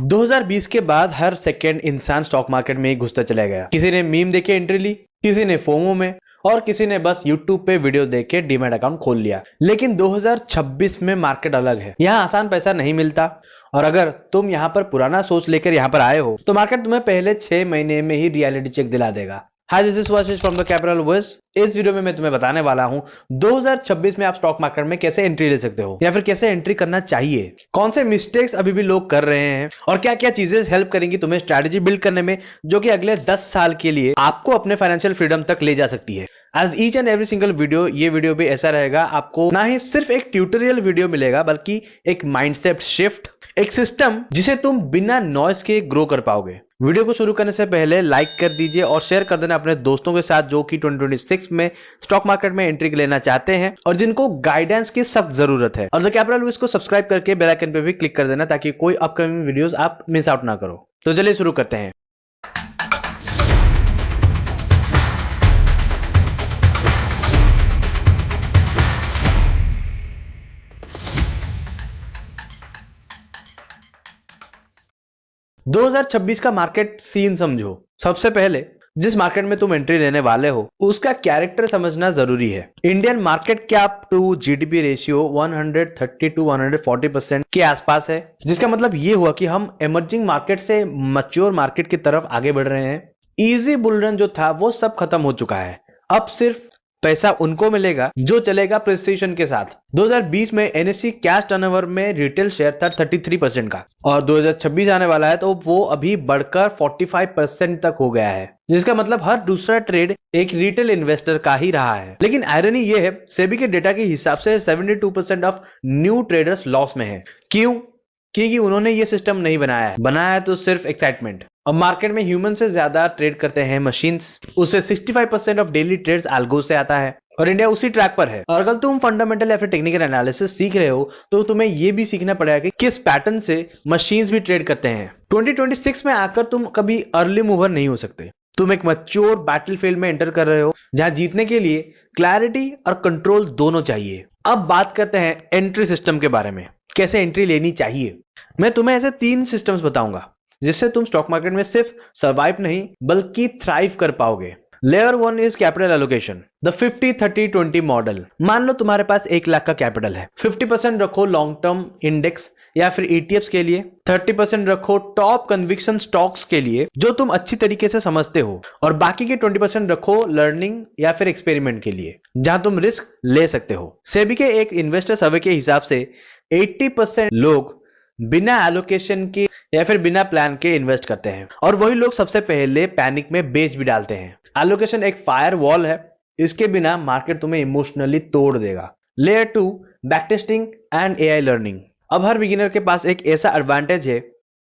2020 के बाद हर सेकेंड इंसान स्टॉक मार्केट में ही घुसता चला गया। किसी ने मीम देख के एंट्री ली, किसी ने फोमो में, और किसी ने बस YouTube पे वीडियो देख के डीमैट अकाउंट खोल लिया। लेकिन 2026 में मार्केट अलग है। यहाँ आसान पैसा नहीं मिलता, और अगर तुम यहाँ पर पुराना सोच लेकर यहाँ पर आए हो तो मार्केट तुम्हें पहले 6 महीने में ही रियलिटी चेक दिला देगा। Hi, this is Subhashish from the Capital Wiz. इस वीडियो में मैं तुम्हें बताने वाला हूं 2026 में आप स्टॉक मार्केट में कैसे एंट्री ले सकते हो, या फिर कैसे एंट्री करना चाहिए, कौन से मिस्टेक्स अभी भी लोग कर रहे हैं, और क्या क्या चीजें हेल्प करेंगी तुम्हें स्ट्रैटेजी बिल्ड करने में, जो कि अगले 10 साल के लिए आपको अपने फाइनेंशियल फ्रीडम तक ले जा सकती है। As each and every single video, ये वीडियो भी ऐसा रहेगा, आपको ना ही सिर्फ एक ट्यूटोरियल वीडियो मिलेगा, बल्कि एक माइंडसेट शिफ्ट, एक सिस्टम जिसे तुम बिना नॉइस के ग्रो कर पाओगे। वीडियो को शुरू करने से पहले लाइक कर दीजिए और शेयर कर देना अपने दोस्तों के साथ जो कि 2026 में स्टॉक मार्केट में एंट्री लेना चाहते हैं और जिनको गाइडेंस की सख्त जरूरत है। और द कैपिटल विज को सब्सक्राइब करके बेल आइकन पे भी क्लिक कर देना ताकि कोई अपकमिंग वीडियोस आप मिस आउट ना करो। तो चलिए शुरू करते हैं। – 2026 का मार्केट सीन समझो। सबसे पहले जिस मार्केट में तुम एंट्री लेने वाले हो उसका कैरेक्टर समझना जरूरी है। Indian market cap to GDP ratio 130 to 140% के आसपास है, जिसका मतलब ये हुआ कि हम इमर्जिंग मार्केट से मैच्योर मार्केट की तरफ आगे बढ़ रहे हैं। इजी बुलरन जो था वो सब खत्म हो चुका है। अब सिर्फ पैसा उनको मिलेगा जो चलेगा प्रिसिशन के साथ। 2020 में एनएससी कैश टर्नओवर में रिटेल शेयर था 33% का, और 2026 आने वाला है तो वो अभी बढ़कर 45% तक हो गया है, जिसका मतलब हर दूसरा ट्रेड एक रिटेल इन्वेस्टर का ही रहा है। लेकिन आयरनी ये है, सेबी के डेटा के हिसाब से 72% ऑफ न्यू ट्रेडर्स लॉस में है। क्यों? क्योंकि उन्होंने ये सिस्टम नहीं बनाया है तो सिर्फ एक्साइटमेंट। अब मार्केट में ह्यूमन से ज्यादा ट्रेड करते हैं मशीन्स, उससे 65% ऑफ डेली ट्रेड्स अल्गो से आता है, और इंडिया उसी ट्रैक पर है। और अगर तुम फंडामेंटल या फिर टेक्निकल एनालिसिस सीख रहे हो तो तुम्हें यह भी सीखना पड़ेगा कि किस पैटर्न से मशीन्स भी ट्रेड करते हैं। 2026 में आकर तुम कभी अर्ली मूवर नहीं हो सकते। तुम एक मैच्योर बैटलफील्ड में एंटर कर रहे हो जहां जीतने के लिए क्लैरिटी और कंट्रोल दोनों चाहिए। अब बात करते हैं एंट्री सिस्टम के बारे में, कैसे एंट्री लेनी चाहिए। मैं तुम्हें ऐसे 3 सिस्टम्स बताऊंगा जिससे तुम स्टॉक मार्केट में सिर्फ सर्वाइव नहीं बल्कि थ्राइव कर पाओगे। Layer 1 is capital allocation, the 50-30-20 model. मान लो तुम्हारे पास 1 लाख का कैपिटल है, 50% रखो लॉन्ग टर्म इंडेक्स या फिर ईटीएफ्स के लिए, 30% रखो टॉप कन्विक्शन स्टॉक्स के लिए जो तुम अच्छी तरीके से समझते हो, और बाकी के 20% रखो लर्निंग या फिर एक्सपेरिमेंट के लिए जहां तुम रिस्क ले सकते हो। सेबी के एक इन्वेस्टर सर्वे के हिसाब से 80% लोग बिना एलोकेशन के या फिर बिना प्लान के इन्वेस्ट करते हैं, और वही लोग सबसे पहले पैनिक में बेच भी डालते हैं। एलोकेशन एक फायर वॉल है, इसके बिना मार्केट तुम्हें इमोशनली तोड़ देगा। Layer 2 back testing and AI learning. अब हर बिगिनर के पास एक ऐसा एडवांटेज है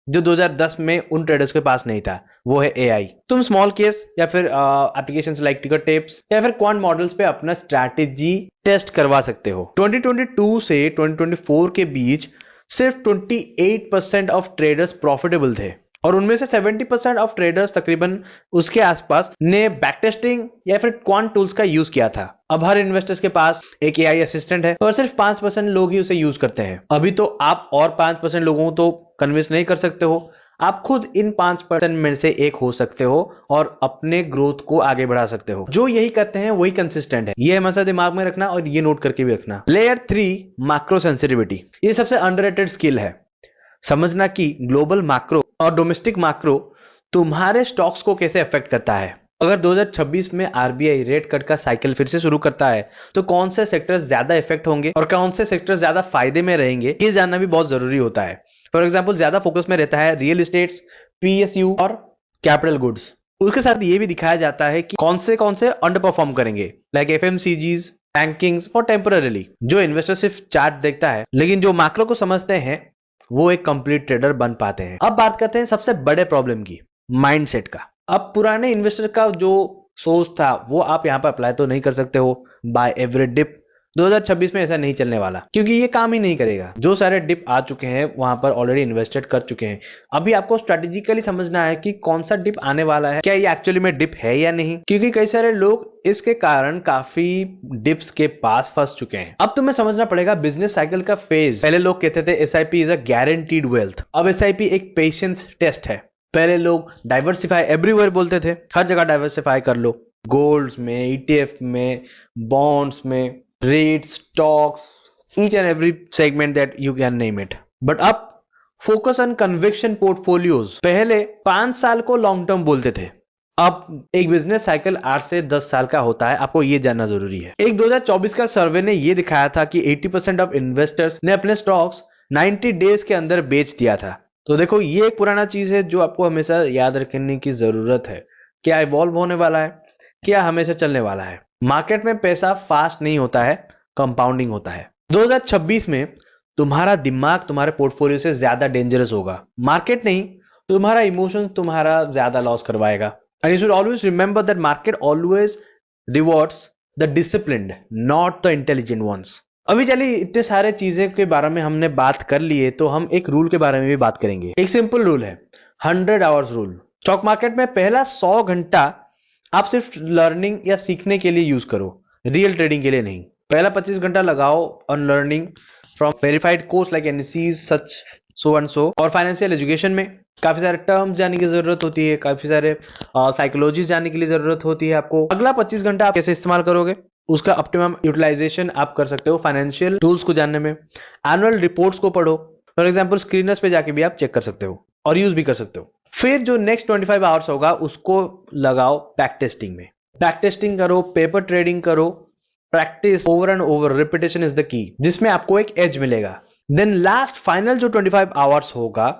जो 2010 में उन ट्रेडर्स के पास नहीं था, वो है एआई। तुम स्मॉल केस या फिर एप्लीकेशंस लाइक टिकर टेप्स या फिर क्वांट मॉडल्स पे अपना स्ट्रैटेजी टेस्ट करवा सकते हो। 2022 से 2024 के बीच सिर्फ 28% ऑफ ट्रेडर्स प्रॉफिटेबल थे, और उनमें से 70% ऑफ ट्रेडर्स तकरीबन उसके आसपास ने बैकटेस्टिंग या फिर क्वांट टूल्स का यूज किया था। अब हर इन्वेस्टर्स के पास एक एआई असिस्टेंट है और सिर्फ 5% लोग ही उसे यूज करते हैं। अभी तो आप और 5% लोगों को तो कन्विंस नहीं कर सकते हो, आप खुद इन 5% में से एक हो सकते हो और अपने ग्रोथ को आगे बढ़ा सकते हो। जो यही करते हैं वही कंसिस्टेंट है, ये हमेशा दिमाग में रखना और ये नोट करके भी रखना। Layer 3 macro sensitivity. ये सबसे अंडररेटेड स्किल है, समझना कि ग्लोबल मैक्रो और डोमेस्टिक मैक्रो तुम्हारे स्टॉक्स को कैसे अफेक्ट करता है। अगर 2026 में आरबीआई रेट कट का साइकिल फिर से शुरू करता है तो कौन से सेक्टर्स ज्यादा इफेक्ट होंगे और कौन से सेक्टर्स ज्यादा फायदे में रहेंगे, ये जानना भी बहुत जरूरी होता है। फॉर एग्जाम्पल, ज्यादा फोकस में रहता है रियल एस्टेट्स, पीएसयू और कैपिटल गुड्स। उसके साथ ये भी दिखाया जाता है कि कौन से अंडर परफॉर्म करेंगे, लाइक एफएमसीजीज, बैंकिंग्स और टेम्पररीली। जो इन्वेस्टर सिर्फ चार्ट देखता है लेकिन जो मैक्रो को समझते हैं वो एक कंप्लीट ट्रेडर बन पाते हैं। अब बात करते हैं सबसे बड़े प्रॉब्लम की, माइंडसेट का। अब पुराने इन्वेस्टर का जो सोच था वो आप यहां पर अप्लाई तो नहीं कर सकते हो। बाय एवरी डिप, 2026 में ऐसा नहीं चलने वाला, क्योंकि ये काम ही नहीं करेगा। जो सारे डिप आ चुके हैं वहां पर ऑलरेडी इन्वेस्टेड कर चुके हैं। अभी आपको स्ट्रेटेजिकली समझना है कि कौन सा डिप आने वाला है, क्या ये एक्चुअली में डिप है या नहीं, क्योंकि कई सारे लोग इसके कारण काफी डिप्स के पास फंस चुके हैं। अब तुम्हें समझना पड़ेगा बिजनेस साइकिल का फेज। पहले लोग कहते थे SIP is a guaranteed wealth, अब एसआईपी एक पेशेंस टेस्ट है। पहले लोग डाइवर्सिफाई एवरीवेयर बोलते थे, हर जगह डाइवर्सिफाई कर लो, गोल्ड्स में, ईटीएफ में, बॉन्ड्स में, rates, stocks, each and every segment that you can name it. But अब फोकस ऑन कन्विक्शन पोर्टफोलियोज। पहले 5 साल को लॉन्ग टर्म बोलते थे, अब एक बिजनेस साइकिल 8 से 10 साल का होता है। आपको ये जानना जरूरी है। एक 2024 का सर्वे ने ये दिखाया था कि 80% ऑफ इन्वेस्टर्स ने अपने स्टॉक्स 90 डेज के अंदर बेच दिया था। तो देखो, ये एक पुराना चीज है जो आपको हमेशा याद रखने की जरूरत है। क्या इवॉल्व होने वाला है, क्या हमेशा चलने वाला है। मार्केट में पैसा फास्ट नहीं होता है, कंपाउंडिंग होता है। 2026 में तुम्हारा दिमाग तुम्हारे पोर्टफोलियो से ज्यादा डेंजरस होगा, मार्केट नहीं, तुम्हारा इमोशन तुम्हारा ज्यादा लॉस करवाएगा। And you should always remember that market always rewards the disciplined, not the intelligent ones. अभी चलिए, इतने सारे चीजें के बारे में हमने बात कर ली है, तो हम एक रूल के बारे में भी बात करेंगे। एक सिंपल रूल है 100 आवर्स रूल। स्टॉक मार्केट में पहला 100 घंटा आप सिर्फ लर्निंग या सीखने के लिए यूज करो, रियल ट्रेडिंग के लिए नहीं। पहला 25 घंटा लगाओ on learning from verified course like NSC such so and so. और फाइनेंशियल एजुकेशन में काफी सारे टर्म्स जानने की जरूरत होती है, काफी सारे साइकोलॉजी जानने के लिए जरूरत होती है आपको। अगला 25 घंटा आप कैसे इस्तेमाल करोगे, उसका ऑप्टिमम यूटिलाइजेशन आप कर सकते हो फाइनेंशियल टूल्स को जानने में। एनुअल रिपोर्ट्स को पढ़ो, फॉर एग्जांपल स्क्रीनर्स पे जाके भी आप चेक कर सकते हो और यूज भी कर सकते हो। फिर जो नेक्स्ट 25 आवर्स होगा उसको लगाओ बैक टेस्टिंग में। बैक टेस्टिंग करो, पेपर ट्रेडिंग करो, practice over and over, repetition is the key, जिसमें आपको एक एज मिलेगा। देन लास्ट फाइनल जो 25 आवर्स होगा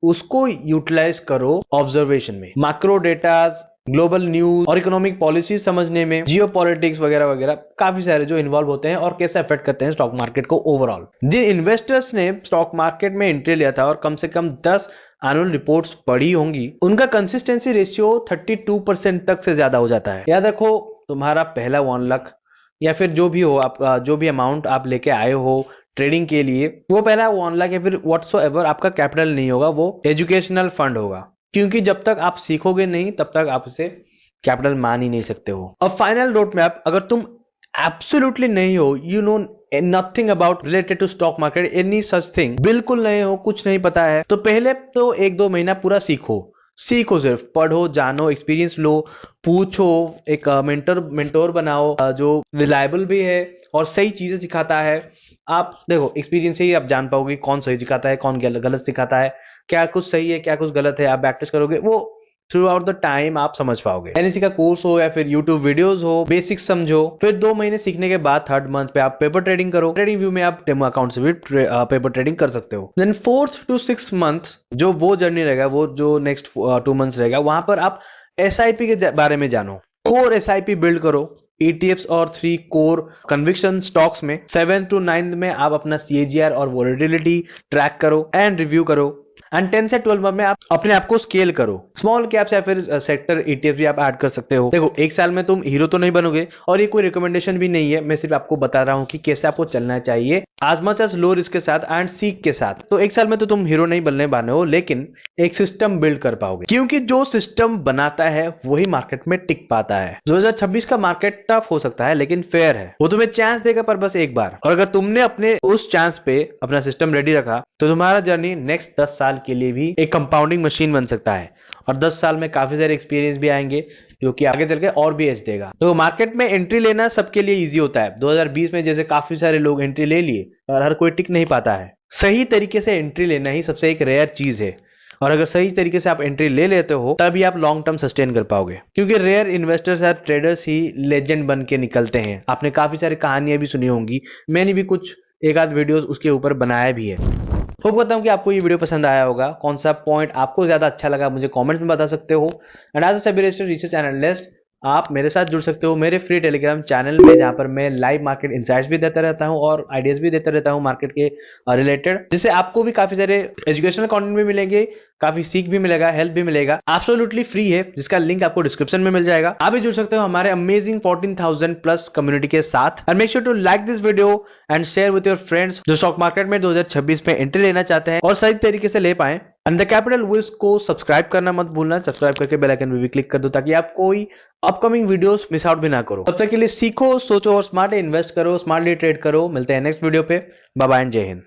उसको यूटिलाइज करो ऑब्जर्वेशन में, मैक्रो डेटाज, ग्लोबल न्यूज और इकोनॉमिक पॉलिसी समझने में, जियो पॉलिटिक्स वगैरह वगैरह काफी सारे जो इन्वॉल्व होते हैं और कैसे अफेक्ट करते हैं स्टॉक मार्केट को ओवरऑल। जिन इन्वेस्टर्स ने स्टॉक मार्केट में एंट्री लिया था और कम से कम 10 एनुअल रिपोर्ट्स पढ़ी होंगी, उनका कंसिस्टेंसी रेशियो 32% तक से ज्यादा हो जाता है। याद रखो, तुम्हारा पहला 1 लाख या फिर जो भी हो, आप जो भी अमाउंट आप लेके आए हो ट्रेडिंग के लिए, वो पहला 1 लाख या फिर व्हाटसोएवर आपका कैपिटल नहीं होगा, वो एजुकेशनल फंड होगा। क्योंकि जब तक आप सीखोगे नहीं तब तक आप उसे कैपिटल मान ही नहीं सकते हो। अब फाइनल रोड मैप, अगर तुम एब्सोल्युटली नहीं हो, you know nothing about related to stock market, any such thing, बिल्कुल नहीं हो, कुछ नहीं पता है, तो पहले तो 1-2 महीना पूरा सीखो, सिर्फ पढ़ो, जानो, एक्सपीरियंस लो, पूछो, एक मेंटोर बनाओ जो रिलायबल भी है और सही चीजें सिखाता है। आप देखो, एक्सपीरियंस से ही आप जान पाओगे कौन सही सिखाता है, कौन गलत सिखाता है, क्या कुछ सही है, क्या कुछ गलत है। आप प्रैक्टिस करोगे, वो थ्रू आउट द टाइम आप समझ पाओगे। एनएससी का कोर्स हो या फिर यूट्यूब वीडियोस हो, बेसिक्स समझो। फिर 2 महीने सीखने के बाद 3rd मंथ पे आप पेपर ट्रेडिंग करो। ट्रेडिंग व्यू में आप डेमो अकाउंट से भी पेपर ट्रेडिंग कर सकते हो। देन 4th to 6 मंथ जो वो जर्नी रहेगा, वो जो नेक्स्ट 2 मंथ्स रहेगा, वहां पर आप एसआईपी के बारे में जानो, कोर एसआईपी बिल्ड करो। ETFs और 3 कोर कन्विक्शन स्टॉक्स में 7th to 9th में आप अपना CAGR और वोलेटिलिटी ट्रैक करो एंड रिव्यू करो। एंड 10 से 12 में आप अपने आप को स्केल करो। स्मॉल कैप्स या फिर सेक्टर ETF भी आप ऐड कर सकते हो। देखो, 1 साल में तुम हीरो तो नहीं बनोगे और ये कोई रिकमेंडेशन भी नहीं है, मैं सिर्फ आपको बता रहा हूं कि कैसे आपको चलना चाहिए, आज मच एज लो रिस्क के साथ एंड सीख के साथ। तो 1 साल में तो तुम हीरो नहीं बनने वाले हो, लेकिन एक सिस्टम बिल्ड कर पाओगे, क्योंकि जो सिस्टम बनाता है वही मार्केट में टिक पाता है। 2026 का मार्केट टफ हो सकता है लेकिन फेयर है, वो तुम्हें चांस देगा, पर बस एक बार। और अगर तुमने अपने उस चांस पे अपना सिस्टम रेडी रखा तो तुम्हारा जर्नी नेक्स्ट 10 साल के लिए भी एक कंपाउंडिंग मशीन बन सकता है और 10 साल में काफी सारे एक्सपीरियंस भी आएंगे जो कि आगे चल के और भी एज देगा। तो मार्केट में एंट्री लेना सबके लिए इजी होता है। 2020 में जैसे काफी सारे लोग एंट्री ले लिए और हर कोई टिक नहीं पाता है। सही तरीके से एंट्री लेना ही सबसे एक रेयर चीज है, और अगर सही तरीके से आप एंट्री ले लेते हो तभी आप लॉन्ग टर्म सस्टेन कर पाओगे, क्योंकि रेयर इन्वेस्टर्स या ट्रेडर्स ही लेजेंड बन के निकलते हैं। आपने काफी सारी कहानियां भी सुनी होंगी, मैंने भी कुछ एक आध वीडियोस उसके ऊपर बनाया भी है। होप करता हूं कि आपको ये वीडियो पसंद आया होगा। कौन सा पॉइंट आपको ज्यादा अच्छा लगा मुझे कमेंट में बता सकते हो। And as a SEBI registered research analyst आप मेरे साथ जुड़ सकते हो मेरे फ्री टेलीग्राम चैनल में, जहां पर मैं लाइव मार्केट इनसाइट्स भी देता रहता हूं और आइडियाज भी देता रहता हूं मार्केट के रिलेटेड, जिससे आपको भी काफी सारे एजुकेशनल कंटेंट भी मिलेंगे, काफी सीख भी मिलेगा, हेल्प भी मिलेगा, एब्सोल्युटली फ्री है, जिसका लिंक आपको डिस्क्रिप्शन में मिल जाएगा। आप भी जुड़ सकते हो हमारे अमेजिंग 14,000 प्लस कम्युनिटी के साथ। And make sure to like this video and share with your friends जो स्टॉक मार्केट में 2026 में एंट्री लेना चाहते हैं और सही तरीके से ले पाए। एंड द कैपिटल विज को सब्सक्राइब करना मत भूलना, सब्सक्राइब करके बेल आइकन भी क्लिक कर दो ताकि आप कोई अपकमिंग वीडियोस मिस आउट भी ना करो। तब तक के लिए सीखो, सोचो और स्मार्ट इन्वेस्ट करो, स्मार्टली ट्रेड करो। मिलते हैं नेक्स्ट वीडियो पे। बाय बाय एंड जय हिंद।